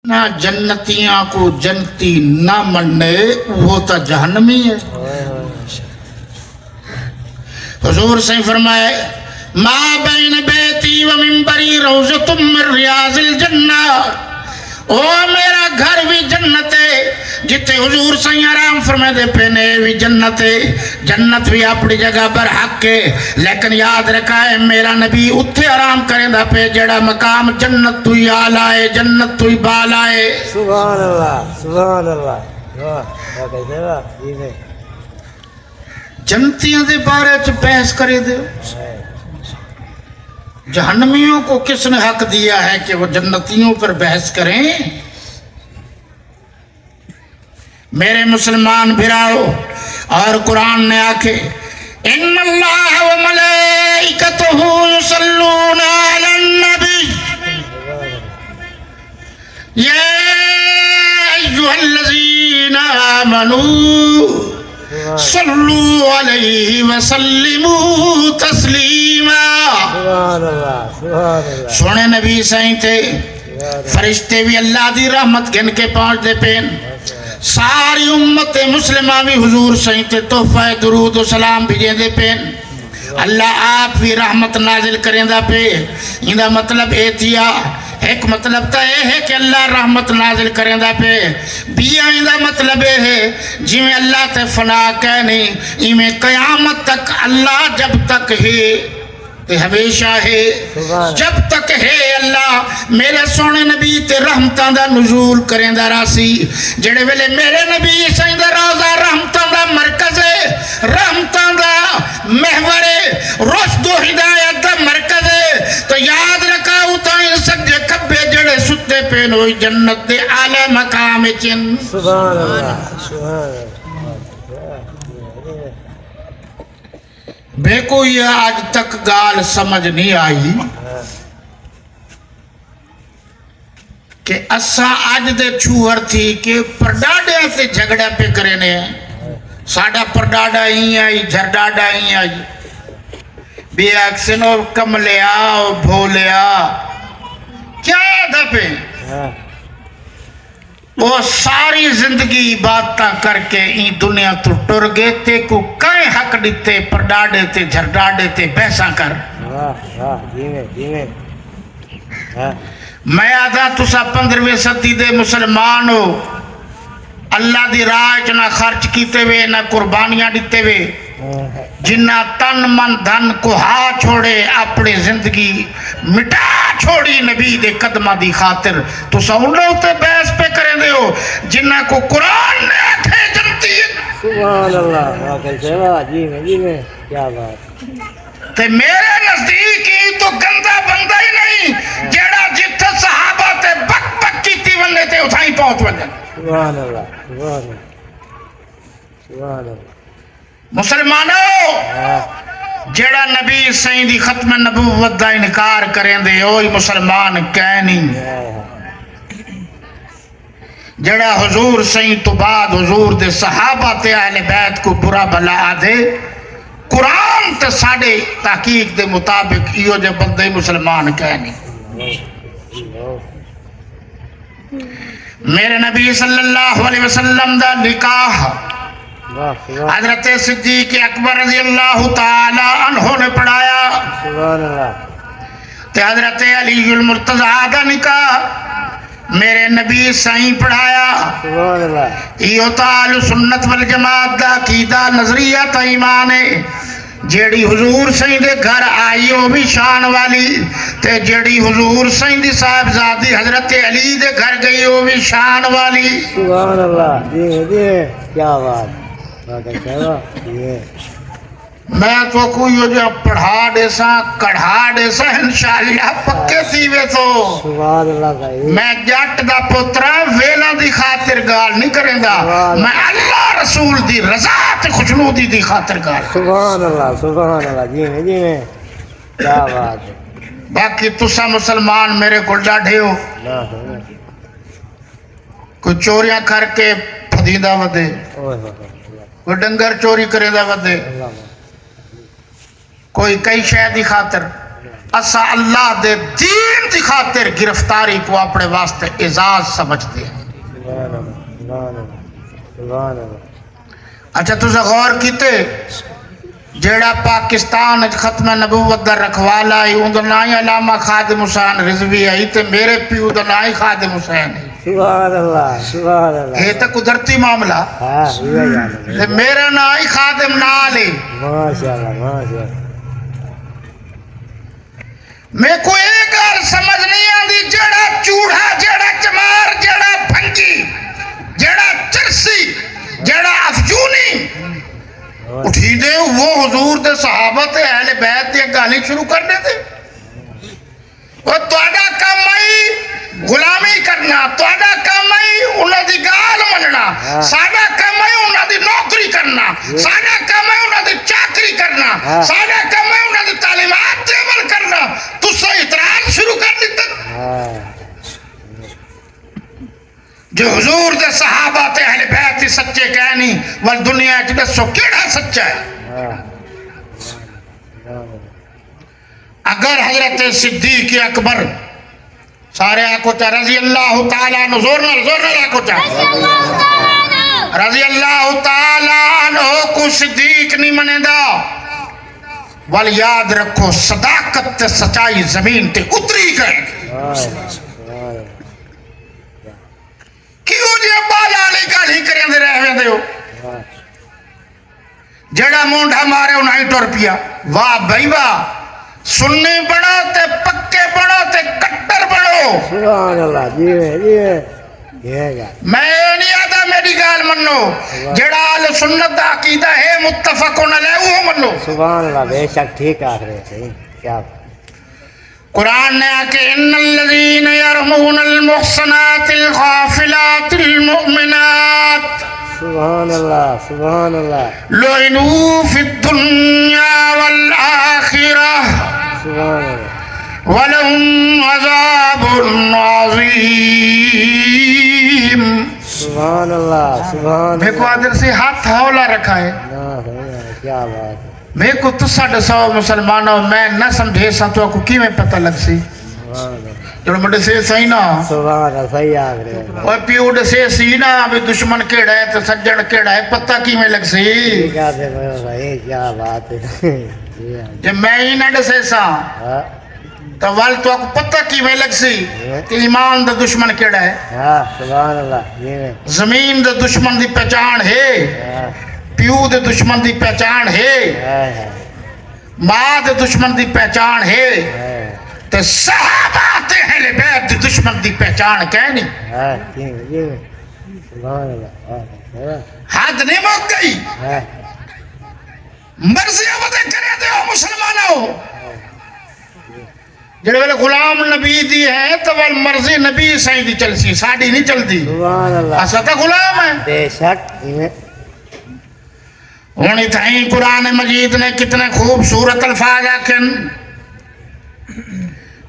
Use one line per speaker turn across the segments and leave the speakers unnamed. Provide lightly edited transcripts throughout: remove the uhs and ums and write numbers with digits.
نہ جنتیاں کو جنتی نہ مننے وہ تو جہنمی ہے۔ حضور سے فرمائے ما بین بیتی و منبری روضۃ من ریاض الجنہ، او میرا گھر بھی جنت ہے جتے حضور سے آرام فرمائے دے پینے بھی جنت ہے، جنت بھی اپنی جگہ پر حق ہے، لیکن یاد رکھا ہے میرا نبی اتھے آرام کریں دا پہ جڑا مقام جنت تو ہی آلہ ہے، جنت تو ہی بالا ہے۔
سبحان اللہ سبحان اللہ۔ کیسے وا جی میں
جنتیاں دے بارے چ بحث کرے دے، جہنمیوں کو کس نے حق دیا ہے کہ وہ جنتیوں پر بحث کریں؟ میرے مسلمان بھراؤ، اور قرآن نے آکھے ان اللہ و ملائکتہ یصلون علی النبی یا ایھا الذین آمنوا صلو علیہ وسلموا تسلیما۔
سبحان اللہ سبحان اللہ۔
سونے نبی سائیں تھے، فرشتے بھی اللہ دی رحمت گن کے پہنچ دے پین، ساری امت مسلمہ بھی حضور سائیں تھے تحفہ درود و سلام بھیجیں دے پین، اللہ آپ بھی رحمت نازل کریں دا پہ۔ اندہ مطلب اے تھیا، ایک مطلب تا اے ہے کہ اللہ رحمت نازل کریں دا پہ، بیا اندہ مطلب اے ہے جی میں اللہ تے فنا کہنی میں قیامت تک اللہ جب تک ہے تے ہمیشہ ہے، جب تک ہے اللہ میرے سونے نبی تے رحمتاں دا نزول کریں دا راسی، جڑے ویلے میرے نبی سائیں دا روضہ رحمتاں دا مرکز ہے، رحمتاں دا محور ہے، رشد و ہدایت دا مرکز ہے، تو یاد رکھا اتائیں سجے کبے جڑے ستے پین ہوئی جنت دے اعلی مقام چن۔
سبحان اللہ سبحان اللہ۔
بے کو یہ آج تک گال سمجھ نہیں آئی کہ اسا آج دے چھوہر تھی کہ پرداڑے سے جھگڑا پہ کرنے ہیں، ساڑا پرداڑا ہی آئی جھرڈاڑا ہی آئی بے اکسنو کم لیا بھولیا کیا تھا پہ وہ ساری زندگی باتاں کر کے این دنیا تو ٹر گئے تے کو کائیں حق دیتے پرداڑے تے جھرڈاڑے تے بحثاں کر۔ میں آدھا تسا 15ویں صدی دے مسلمان ہو، اللہ دی راہ چ نہ خرچ کیتے وے نہ قربانیاں دیتے وے، جنہ تن من دھن کو ہا چھوڑے اپنی زندگی مٹا چھوڑی نبی دے قدمہ دی خاطر، تو سہولوں تے بحث پہ کریں دے ہو جنہ کو قرآن نے آکھے جنتی ہے۔
سبحان اللہ کیسے وا جی میں کیا بات۔
تے میرے نزدیک ہی تو گندہ بندہ ہی نہیں جیڑا جتھے صحابہ تے بک بک کیتی وننے تے اتھائی پہنچ ونن۔
سبحان اللہ سبحان اللہ سبحان اللہ۔
مسلمانوں جیڑا نبی سائیں دی ختم نبوت دا انکار کریں دے اوہی مسلمان کہنی، جیڑا حضور سائیں تو بعد حضور دے صحابہ تے اہل بیت کو برا بلا آدھے، قرآن تے ساڑے تحقیق دے مطابق ایو جے بندے مسلمان کہنی۔ میرے نبی صلی اللہ علیہ وسلم دا نکاح حضرت صدیق اکبر رضی اللہ تعالی عنہ نے پڑھایا، تے حضرت علی المرتضیٰ دا نکاح میرے نبی سائیں پڑھایا۔ یہ تعالی سنت والجماعت دا عقیدہ نظریہ تا ایمان ہے، جیڑی حضور سائیں دے گھر آئی ہو بھی شان والی، تے جیڑی حضور سائیں دی صاحبزادی حضرت علی دے گھر گئی ہو بھی شان والی۔
سبحان اللہ جی کیا بات۔
میں تو کوئی ہو جو پڑھا دے سا کڑھا دے سا انشاءاللہ پکے سیوے تو
سبحان اللہ بھائی، میں
جٹ دا پترا ویلا دی خاطر گال نہیں کریں دا، میں اللہ رسول دی رضا تے خوشنودی دی خاطر گال۔
سبحان اللہ جی میں کیا بات ہے۔
باقی تسا مسلمان میرے کو ڈاڑھے ہو، کوئی چوریاں کر کے پھدیندہ ودے، کوئی ڈنگر چوری کرے دا ودے، کوئی کئی شے دی خاطر، اسا اللہ دے دین دی خاطر گرفتاری کو اپنے واسطے اعزاز سمجھتے ہیں.
سبحان اللہ سبحان اللہ سبحان اللہ.
اچھا تُسا غور کیتے جیڑا پاکستان ختم نبوت دا رکھوالا ہے اون دا نام ہی علامہ خادم حسین رضوی ہے تے میرے پیو دا نام ہی خادم حسین ہے.
سبحان اللہ سبحان اللہ.
یہ تو قدرتی معاملہ
ہاں یہ یاد ہے.
میرا نام ہی خادم نال ہے.
ماشاءاللہ ماشاءاللہ.
میں کو ایک گل سمجھ نہیں آندی جیڑا چوڑا جیڑا چمار جیڑا بھنگی جیڑا چرسی جیڑا افجونی اٹھی دے وہ حضور دے صحابہ تے اہل بیت تے گالی شروع کر دے تھے. وہ تہاڈا کم ہے غلامی کرنا, تہاڈا کم ہے انہاں دی گال مننا, ساڈا کم ہے انہاں دی نوکری کرنا, ساڈا کم ہے انہاں دی چاکری کرنا, ساڈا کم ہے انہاں دی تعلیمات تے عمل کرنا. تساں اعتراض شروع کر دتا جو حضور دے صحابہ تے اہل بیت ہی سچے کہنی ول دنیا وچ دسو کیڑا سچا ہے؟ اگر حضرت صدیق اکبر سارے آکو چاہ رضی اللہ تعالیٰ عنہ زور نال آکو چاہ رضی اللہ تعالیٰ عنہ کو صدیق نہیں منے دا ول یاد رکھو صداقت تے سچائی زمین تے اتری کرے گی. کیوں جی بالا علی گالی کریں دے رہے دے ہو جڑا مونڈا مارے انہاں ہی ٹر پیا. واہ بھائی واہ, سنی بڑھو تے پکے بڑھو تے کٹر بڑھو.
سبحان اللہ. جی
میں نہیں آتا میری گال منو جڑا آل سنت دا عقیدہ ہے متفقون علیہ وہ منو.
سبحان اللہ بے شک ٹھیک آخ رہے تھے. کیا
قرآن نے آکے ان الذین یرمون المحصنات الغافلات المؤمنات
سبحان اللہ سبحان اللہ
لعنوا فی الدنیا والآخرہ
سبحان اللہ
وَلَهُمْ عَذَابٌ عَظِيمٌ.
سبحان اللہ سبحان
میں کو آدر سے ہاتھ ہولا رکھا ہے.
کیا بات ہے.
میں کو تسا دسو مسلمانوں میں نہ سمجھے سا تو کو کی میں پتہ لگ سی جو مڈے سے صحیح نا
سبحان اللہ صحیح آ رہے ہیں.
اور پیو دے سے سی نا بھی دشمن کیڑا ہے تو سجن کیڑا ہے پتہ کی میں لگ سی.
کیا دے بھائی کیا بات ہے.
جب میں ہی نہ دسے سا تو وال تو کو پتہ کی میں لگ سی کہ ایمان دا دشمن کیڑا ہے.
ہاں سبحان اللہ.
زمین دا دشمن دی پہچان ہے, پیو دے دشمن دی پہچان ہے, ماں دے دشمن دی پہچان ہے, تے صحابہ تے اہل بیت دی دشمن دی پہچان کہنی. حد نہیں موک گئی. مرضی عبدے کرے دے ہو مسلمانوں جڑے ویلے غلام نبی دی ہے تو وال مرضی نبی سائیں دی چل سی ساڑی نہیں چل دی.
سبحان اللہ.
ایسا تا غلام ہے.
بے شک.
ہونی تھائیں قرآن مجید نے کتنے خوبصورت الفاظ آکن.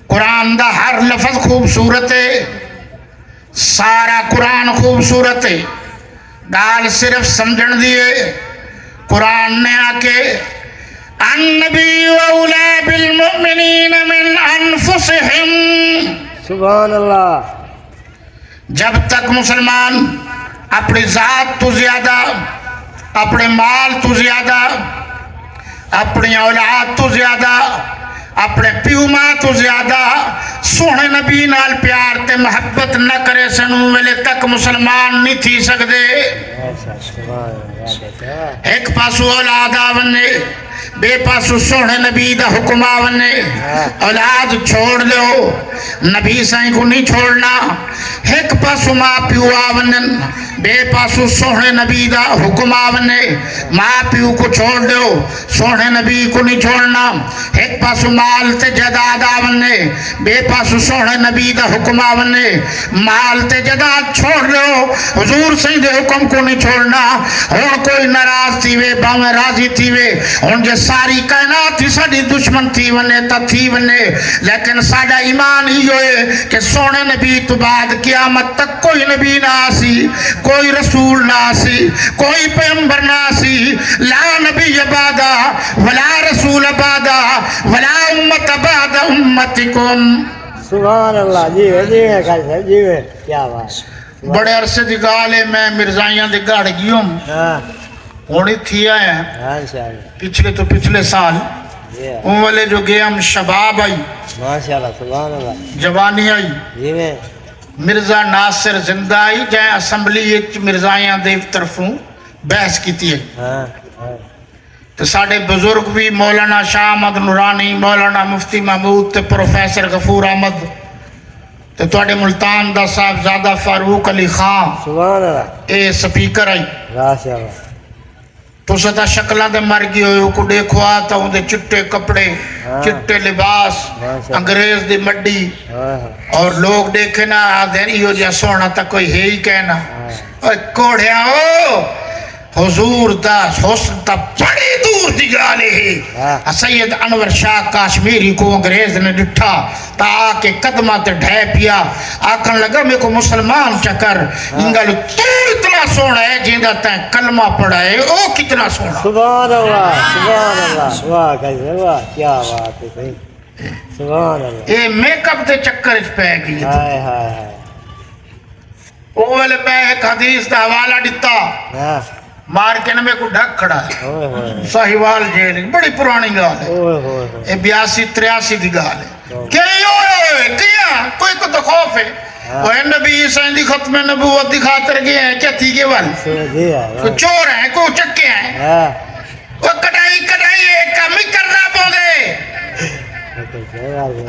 قرآن دا ہر لفظ خوبصورت ہے, سارا قرآن خوبصورت ہے. گال صرف سمجھن دیئے. قرآن نے آکے النبی اولا بالمؤمنین من انفسہم.
سبحان اللہ.
جب تک مسلمان اپنی ذات تو زیادہ, اپنے مال تو زیادہ, اپنی اولاد تو زیادہ, اپنے پیو ماں تو زیادہ سونے نبی نال پیار تے محبت نہ کرے سنو ویلے تک مسلمان نہیں تھی سکدے. ایک پاسو اولاد آونے بے پاسو سونے نبی دا حکم آونے. اولاد چھوڑ دو نبی سائیں کو نہیں چھوڑنا. ایک پاسو ماں پیو آونن بے پاسو سونے نبی دا حکم آونے. ماں پیو کو چھوڑ دو سونے نبی کو نہیں چھوڑنا. ایک پاسو مال تے جداد آونے بے پاسو سونے نبی دا حکم آونے. مال تے جداد چھوڑ دو حضور سائیں دے حکم کو نہیں چھوڑنا. ہون کوئی ناراض تھی وے باویں راضی تھی وے ہون جے ساری کائنات ہی ساڑی دشمن تھی ونے تا تھی ونے, لیکن ساڑا ایمان ہی ہوئے کہ سونے نبی تو بعد قیامت تک کوئی نبی نہ آسی, کوئی رسول نہ سی کوئی پیغمبر نہ سی لا نبی بعدا ولا رسول بعدا ولا امت بعد امتکم
سبحان اللہ جی قاری صاحب جی کیا بات
بڑے عرصے دی گال ہے میں مرزائیاں دے گھر گیوں
ہاں
ہونی تھی آیا
ہاں انشاءاللہ
پچھلے تو پچھلے سال ان والے جو گئے ہم شباب آئی
ماشاءاللہ سبحان اللہ
جوانی آئی
جی میں
مرزا ناصر زندہ آئی جائیں اسمبلی مرزائیاں دے طرفوں بحث کیتی ہے
ہاں ہاں
تو ساڑھے بزرگ بھی مولانا شاہ احمد نورانی مولانا مفتی محمود تے پروفیسر غفور احمد تے توڑے ملتان دا صاحب زادہ فاروق علی خان
سبحان اللہ
اے سپیکر آئی
ماشاءاللہ
تو ستا شکلہ دے مر گئی ہوئے کو دیکھو آتا ہوں دے چٹے کپڑے چٹے لباس انگریز دی مڈی اور لوگ دیکھے نا آدھین ایو جا سونا تا کوئی ہے ہی کہنا اور کوڑیا ہو حضور دا حسن تا بڑی دور دی گالے ہے سید انور شاہ کاشمیری کو انگریز نے ڈٹھا تا آکے قدمہ تے ڈھے پیا آکھن لگا میں کو مسلمان چکر انگل تو اتنا سونا ہے جیندہ تین کلمہ پڑھا ہے او کتنا سونا
سبحان اللہ واہ کیسے واہ کیا بات ہے صحیح سبحان اللہ
اے میک اپ دے چکر اس پہ گئی
ہائے ہائے ہائے
اوہلے میں ایک حدیث دا حوالہ دیتا
ہاں
مار کے نمے کو ڈھک کھڑا ہے
اوئے ہوئے
ساہیوال جیل بڑی پرانی گال ہے
اوئے ہوئے
اے 82-83 دی گال ہے کہ ہوئے کیا کوئی کو تو خوف ہے وہ نبی عیسیٰ دی ختم نبوت دی خاطر گئے ہیں کیا تھی کے وال کوئی چور ہیں کوئی چکے ہیں وہ کڑائی ایک کمی کرنا پودے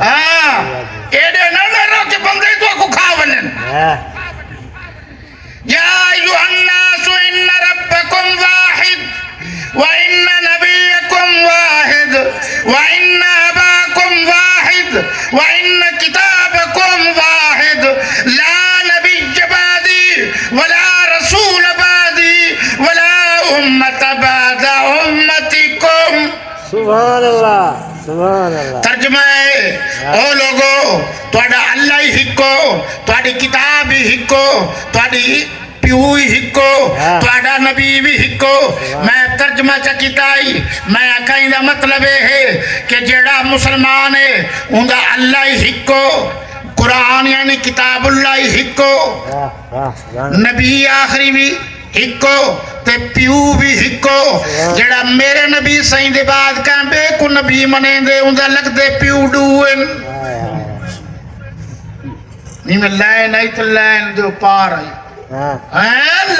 ہاں ایڈے نہ رو کے بندے تو کو کھا ونن یا ایوہ الناس ان ربکم واحد وان نبیکم واحد وان اباکم واحد وان کتابکم واحد لا نبی بعدی ولا رسول بعدی ولا امت بعد امتکم
سبحان اللہ سبحان اللہ
ترجمہ ہے او لوگو توڑا اللہ ہی ہکو توڑی کتاب ہی ہکو توڑی پیو ہی ہکو توڑا نبی بھی ہکو میں ترجمہ چکیتائی میں کہیں دا مطلب ہے کہ جڑا مسلمان ہے اندہ اللہ ہی ہکو قرآن یعنی کتاب اللہ ہی ہکو نبی آخری بھی ہکو تے پیو بھی ہکو جڑا میرے نبی سائیں دے بعد کہیں بے کو نبی منے دے اندہ لگ دے پیو ڈوئن نہیں میں لائن آئی تو لائن دے پار آئی